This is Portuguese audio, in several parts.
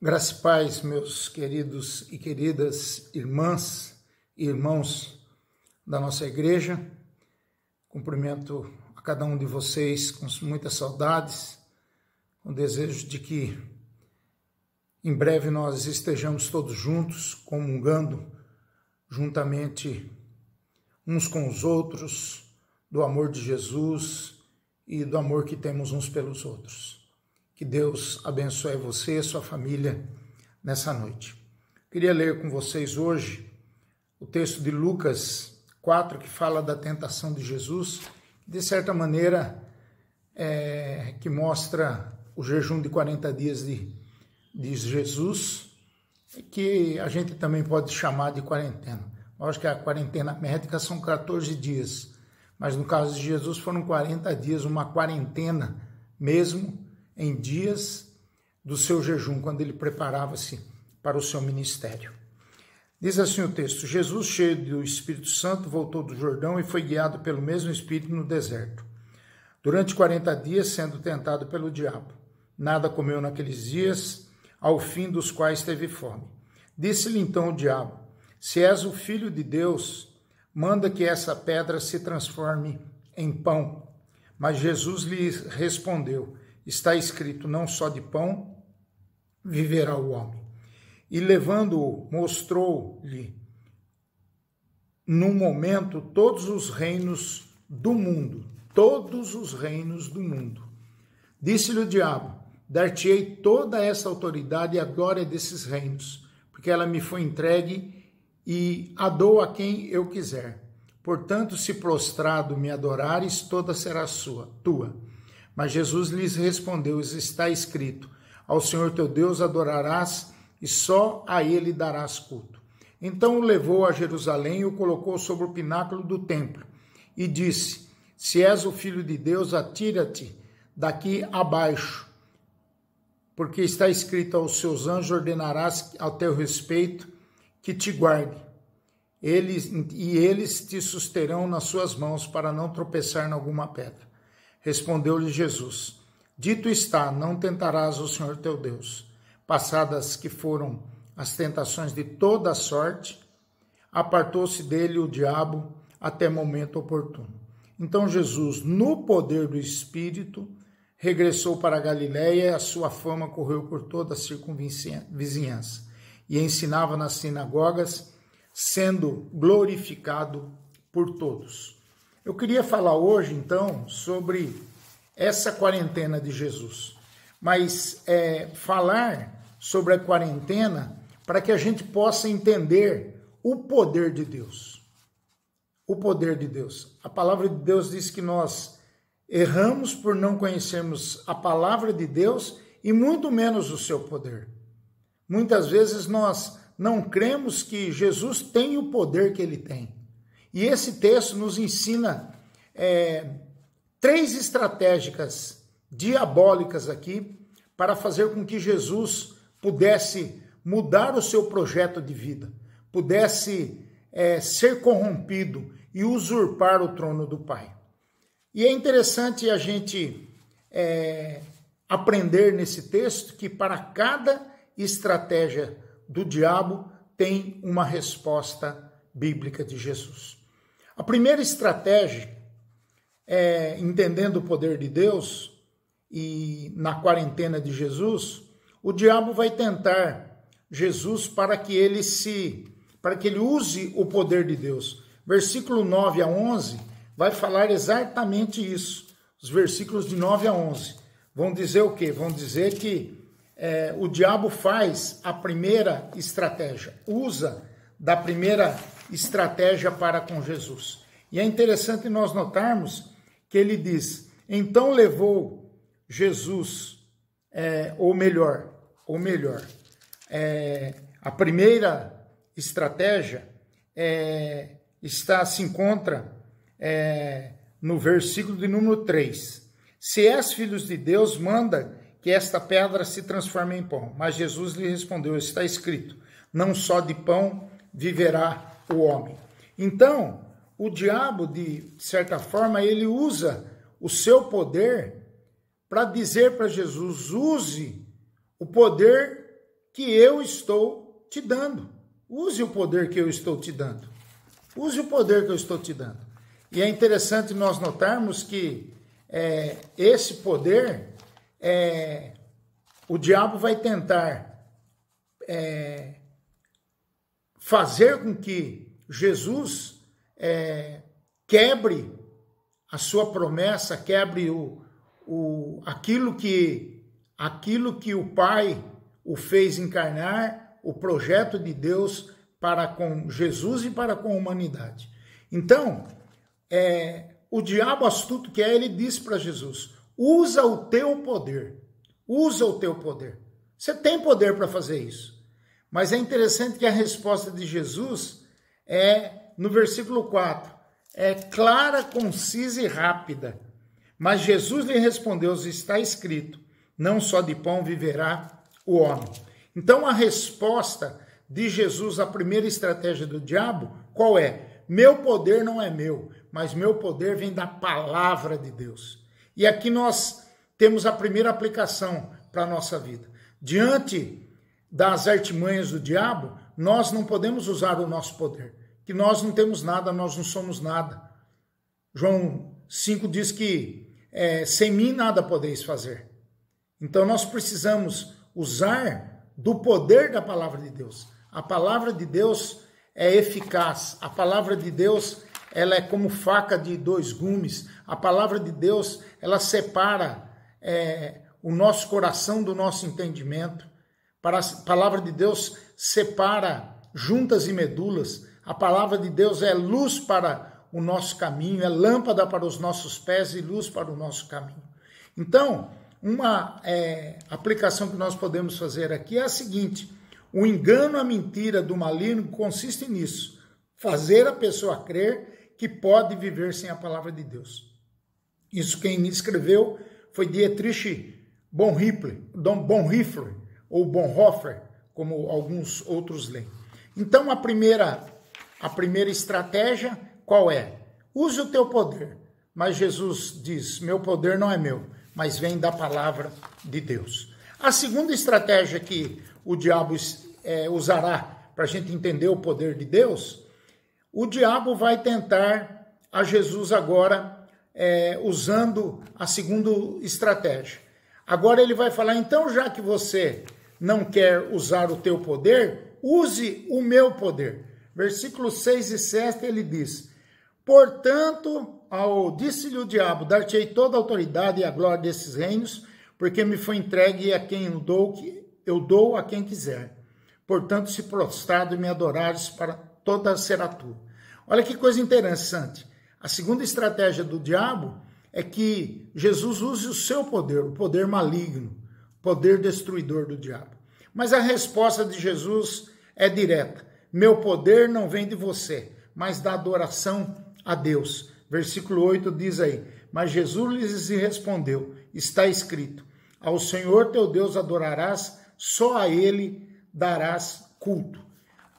Graça e paz, meus queridos e queridas irmãs e irmãos da nossa igreja. Cumprimento a cada um de vocês com muitas saudades, com o desejo de que em breve nós estejamos todos juntos, comungando juntamente uns com os outros, do amor de Jesus e do amor que temos uns pelos outros. Que Deus abençoe você e a sua família nessa noite. Queria ler com vocês hoje o texto de Lucas 4, que fala da tentação de Jesus, de certa maneira que mostra o jejum de 40 dias de Jesus, que a gente também pode chamar de quarentena. Lógico que a quarentena médica são 14 dias, mas no caso de Jesus foram 40 dias, uma quarentena mesmo, em dias do seu jejum, quando ele preparava-se para o seu ministério. Diz assim o texto: Jesus, cheio do Espírito Santo, voltou do Jordão e foi guiado pelo mesmo Espírito no deserto. Durante 40 dias, sendo tentado pelo diabo. Nada comeu naqueles dias, ao fim dos quais teve fome. Disse-lhe então o diabo: se és o Filho de Deus, manda que essa pedra se transforme em pão. Mas Jesus lhe respondeu: está escrito, não só de pão viverá o homem. E levando-o, mostrou-lhe num momento todos os reinos do mundo. Disse-lhe o diabo: dar-te-ei toda essa autoridade e a glória desses reinos, porque ela me foi entregue e a dou a quem eu quiser. Portanto, se prostrado me adorares, toda será tua. Mas Jesus lhes respondeu: está escrito, ao Senhor teu Deus adorarás e só a ele darás culto. Então o levou a Jerusalém e o colocou sobre o pináculo do templo e disse: se és o Filho de Deus, atira-te daqui abaixo, porque está escrito, aos seus anjos ordenarás ao teu respeito que te guarde. Eles te susterão nas suas mãos para não tropeçar em alguma pedra. Respondeu-lhe Jesus: dito está, não tentarás o Senhor teu Deus. Passadas que foram as tentações de toda a sorte, apartou-se dele o diabo até momento oportuno. Então Jesus, no poder do Espírito, regressou para a Galiléia e a sua fama correu por toda a circunvizinhança. E ensinava nas sinagogas, sendo glorificado por todos. Eu queria falar hoje, então, sobre essa quarentena de Jesus, mas falar sobre a quarentena para que a gente possa entender o poder de Deus. O poder de Deus. A palavra de Deus diz que nós erramos por não conhecermos a palavra de Deus e muito menos o seu poder. Muitas vezes nós não cremos que Jesus tem o poder que ele tem. E esse texto nos ensina 3 estratégias diabólicas aqui para fazer com que Jesus pudesse mudar o seu projeto de vida, pudesse ser corrompido e usurpar o trono do Pai. E é interessante a gente aprender nesse texto que para cada estratégia do diabo tem uma resposta bíblica de Jesus. A primeira estratégia, entendendo o poder de Deus e na quarentena de Jesus, o diabo vai tentar Jesus para que ele use o poder de Deus. Versículo 9 a 11 vai falar exatamente isso. Os versículos de 9 a 11 vão dizer o quê? Vão dizer que o diabo faz a primeira estratégia, usa da primeira estratégia para com Jesus. E é interessante nós notarmos que ele diz, então levou Jesus, a primeira estratégia se encontra no versículo de número 3. Se és filhos de Deus, manda que esta pedra se transforme em pão. Mas Jesus lhe respondeu, está escrito, não só de pão viverá o homem. Então, o diabo, de certa forma, ele usa o seu poder para dizer para Jesus, use o poder que eu estou te dando. Use o poder que eu estou te dando. Use o poder que eu estou te dando. E é interessante nós notarmos que esse poder, o diabo vai tentar fazer com que Jesus quebre a sua promessa, quebre aquilo que o Pai o fez encarnar, o projeto de Deus para com Jesus e para com a humanidade. Então, o diabo astuto que ele disse para Jesus, usa o teu poder, usa o teu poder. Você tem poder para fazer isso. Mas é interessante que a resposta de Jesus no versículo 4, clara, concisa e rápida. Mas Jesus lhe respondeu, está escrito, não só de pão viverá o homem. Então a resposta de Jesus à primeira estratégia do diabo, qual é? Meu poder não é meu, mas meu poder vem da palavra de Deus. E aqui nós temos a primeira aplicação para a nossa vida. Diante das artimanhas do diabo, nós não podemos usar o nosso poder, que nós não temos nada, nós não somos nada. João 5 diz que sem mim nada podeis fazer. Então nós precisamos usar do poder da palavra de Deus. A palavra de Deus é eficaz. A palavra de Deus, ela é como faca de dois gumes. A palavra de Deus, ela separa o nosso coração do nosso entendimento. A palavra de Deus separa juntas e medulas. A palavra de Deus é luz para o nosso caminho, é lâmpada para os nossos pés e luz para o nosso caminho. Então, uma aplicação que nós podemos fazer aqui é a seguinte: o engano, a mentira do maligno consiste nisso, fazer a pessoa crer que pode viver sem a palavra de Deus. Isso quem escreveu foi Dietrich Bonhoeffer, ou Bonhoeffer, como alguns outros leem. Então a primeira estratégia qual é? Use o teu poder. Mas Jesus diz, meu poder não é meu, mas vem da palavra de Deus. A segunda estratégia que o diabo usará para a gente entender o poder de Deus, o diabo vai tentar a Jesus agora usando a segunda estratégia. Agora ele vai falar, então já que você não quer usar o teu poder, use o meu poder. Versículos 6 e 7 ele diz, portanto, disse-lhe o diabo, dar-te-ei toda a autoridade e a glória desses reinos, porque me foi entregue a quem eu dou a quem quiser. Portanto, se prostrado e me adorares, para toda será tua. Olha que coisa interessante. A segunda estratégia do diabo é que Jesus use o seu poder, o poder maligno, o poder destruidor do diabo. Mas a resposta de Jesus é direta. Meu poder não vem de você, mas da adoração a Deus. Versículo 8 diz aí, mas Jesus lhes respondeu, está escrito, ao Senhor teu Deus adorarás, só a Ele darás culto.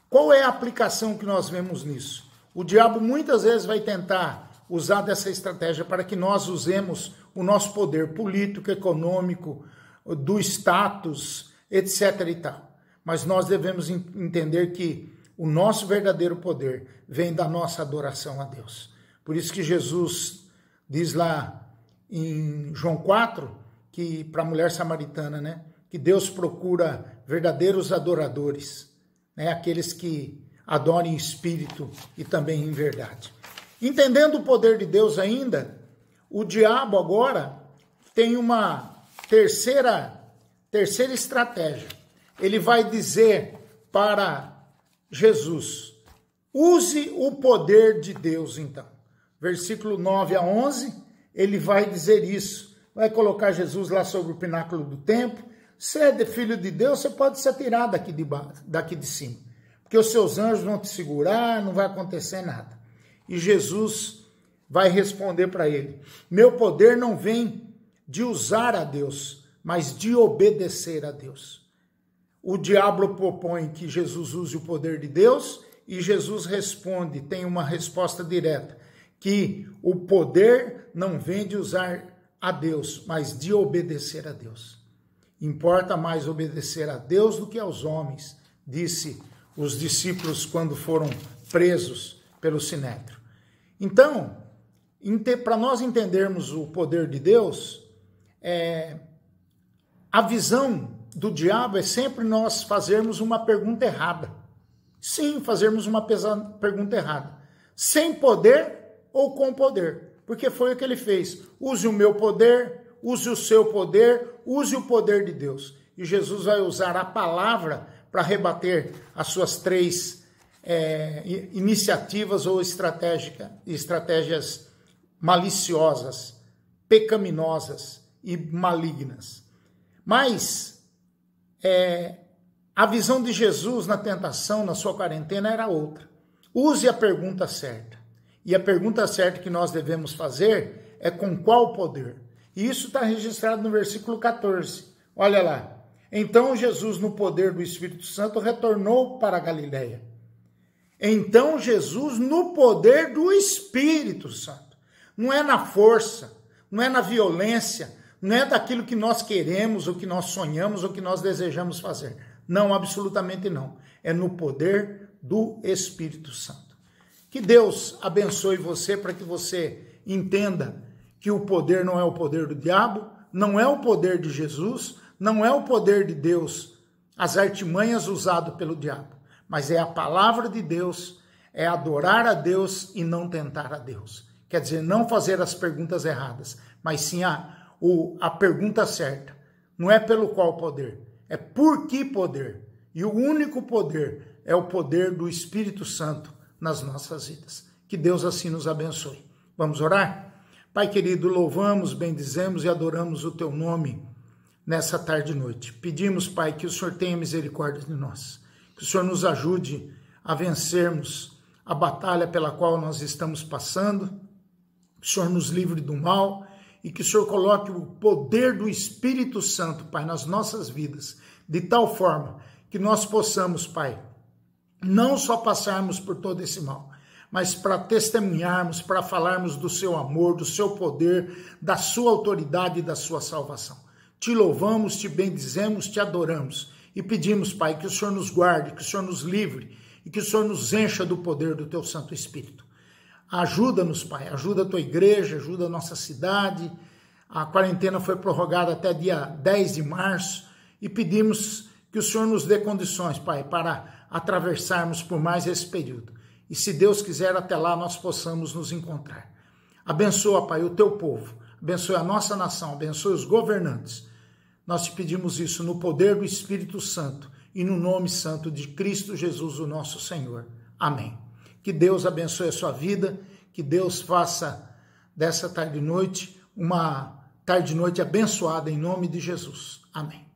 Qual é a aplicação que nós vemos nisso? O diabo muitas vezes vai tentar usar dessa estratégia para que nós usemos o nosso poder político, econômico, do status, etc. e tal. Mas nós devemos entender que o nosso verdadeiro poder vem da nossa adoração a Deus. Por isso que Jesus diz lá em João 4, que para a mulher samaritana, né, que Deus procura verdadeiros adoradores, né, aqueles que adorem em espírito e também em verdade. Entendendo o poder de Deus ainda, o diabo agora tem uma terceira estratégia. Ele vai dizer para Jesus, use o poder de Deus então. Versículo 9 a 11, ele vai dizer isso. Vai colocar Jesus lá sobre o pináculo do templo. Se é filho de Deus, você pode se atirar daqui de cima. Porque os seus anjos vão te segurar, não vai acontecer nada. E Jesus vai responder para ele, meu poder não vem de usar a Deus, mas de obedecer a Deus. O diabo propõe que Jesus use o poder de Deus e Jesus responde, tem uma resposta direta, que o poder não vem de usar a Deus, mas de obedecer a Deus. Importa mais obedecer a Deus do que aos homens, disse os discípulos quando foram presos pelo Sinédrio. Então, para nós entendermos o poder de Deus, a visão do diabo é sempre nós fazermos uma pergunta errada. Sim, fazermos uma pergunta errada. Sem poder ou com poder. Porque foi o que ele fez. Use o meu poder, use o seu poder, use o poder de Deus. E Jesus vai usar a palavra para rebater as suas três iniciativas ou estratégias maliciosas, pecaminosas e malignas. Mas a visão de Jesus na tentação, na sua quarentena, era outra. Use a pergunta certa. E a pergunta certa que nós devemos fazer é com qual poder? E isso está registrado no versículo 14. Olha lá. Então Jesus, no poder do Espírito Santo, retornou para a Galileia. Então Jesus, no poder do Espírito Santo. Não é na força, não é na violência, não é daquilo que nós queremos, ou que nós sonhamos, ou que nós desejamos fazer. Não, absolutamente não. É no poder do Espírito Santo. Que Deus abençoe você para que você entenda que o poder não é o poder do diabo, não é o poder de Jesus, não é o poder de Deus, as artimanhas usadas pelo diabo, mas é a palavra de Deus, é adorar a Deus e não tentar a Deus. Quer dizer, não fazer as perguntas erradas, mas sim a pergunta certa. Não é pelo qual poder, é por que poder. E o único poder é o poder do Espírito Santo nas nossas vidas. Que Deus assim nos abençoe. Vamos orar? Pai querido, louvamos, bendizemos e adoramos o teu nome nessa tarde e noite. Pedimos, Pai, que o Senhor tenha misericórdia de nós, que o Senhor nos ajude a vencermos a batalha pela qual nós estamos passando, que o Senhor nos livre do mal e que o Senhor coloque o poder do Espírito Santo, Pai, nas nossas vidas, de tal forma que nós possamos, Pai, não só passarmos por todo esse mal, mas para testemunharmos, para falarmos do seu amor, do seu poder, da sua autoridade e da sua salvação. Te louvamos, te bendizemos, te adoramos e pedimos, Pai, que o Senhor nos guarde, que o Senhor nos livre e que o Senhor nos encha do poder do teu Santo Espírito. Ajuda-nos, Pai, ajuda a tua igreja, ajuda a nossa cidade. A quarentena foi prorrogada até dia 10 de março e pedimos que o Senhor nos dê condições, Pai, para atravessarmos por mais esse período. E se Deus quiser, até lá nós possamos nos encontrar. Abençoa, Pai, o teu povo. Abençoe a nossa nação. Abençoe os governantes. Nós te pedimos isso no poder do Espírito Santo e no nome santo de Cristo Jesus, o nosso Senhor. Amém. Que Deus abençoe a sua vida. Que Deus faça dessa tarde e noite uma tarde e noite abençoada em nome de Jesus. Amém.